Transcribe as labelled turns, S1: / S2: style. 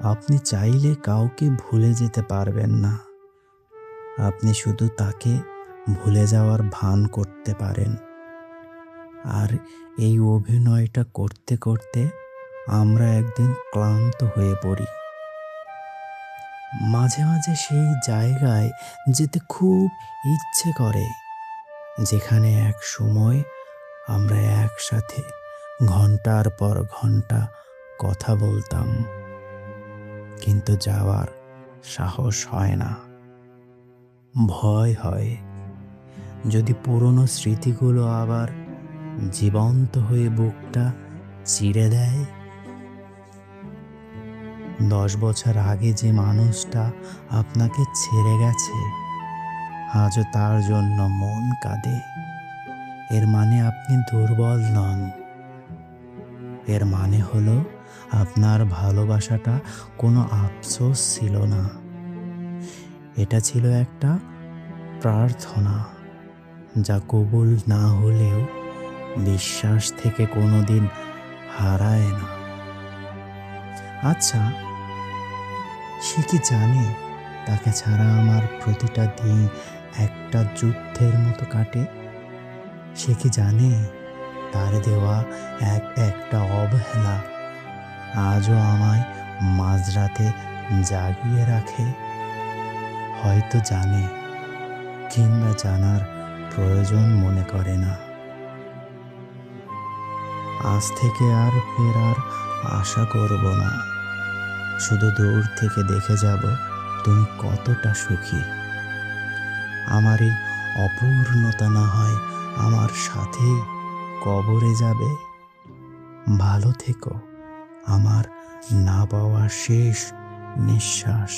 S1: আপনি চাইলে কাউকে ভুলে যেতে পারবেন না। আপনি শুধু তাকে ভুলে যাওয়ার ভান করতে পারেন। আর এই অভিনয়টা করতে করতে আমরা একদিন ক্লান্ত হয়ে পড়ি। মাঝে মাঝে সেই জায়গায় যেতে খুব ইচ্ছে করে, যেখানে এক সময় আমরা একসাথে ঘন্টার পর ঘন্টা কথা বলতাম, কিন্তু যাওয়ার সাহস হয় না। ভয় হয়, যদি পুরনো স্মৃতিগুলো আবার জীবন্ত হয়ে বুকটা চিরে দেয়। 10 বছর আগে যে মানুষটা আপনাকে ছেড়ে গেছে, আজও তার জন্য মন কাঁদে। এর মানে আপনি দুর্বল নন। এর মানে হলো আপনার ভালোবাসাটা কোনো আফসোস ছিল না। এটা ছিল একটা প্রার্থনা, যা কবুল না হলেও বিশ্বাস থেকে কোনোদিন হারায় না। আচ্ছা, সে কি জানে তাকে ছাড়া আমার প্রতিটা দিন একটা যুদ্ধের মতো কাটে? সে কি জানে তার দেওয়া একটা অবহেলা আজও আমায় মাঝরাতে জাগিয়ে রাখে? হয়তো জানে, কিংবা জানার প্রয়োজন মনে করে না। আজ থেকে আর ফেরার আশা করব না, শুধু দূর থেকে দেখে যাব তুমি কতটা সুখী। আমার এই অপূর্ণতা না হয় আমার সাথেই কবরে যাবে। ভালো থেকো, আমার না পাওয়া শেষ নিঃশ্বাস।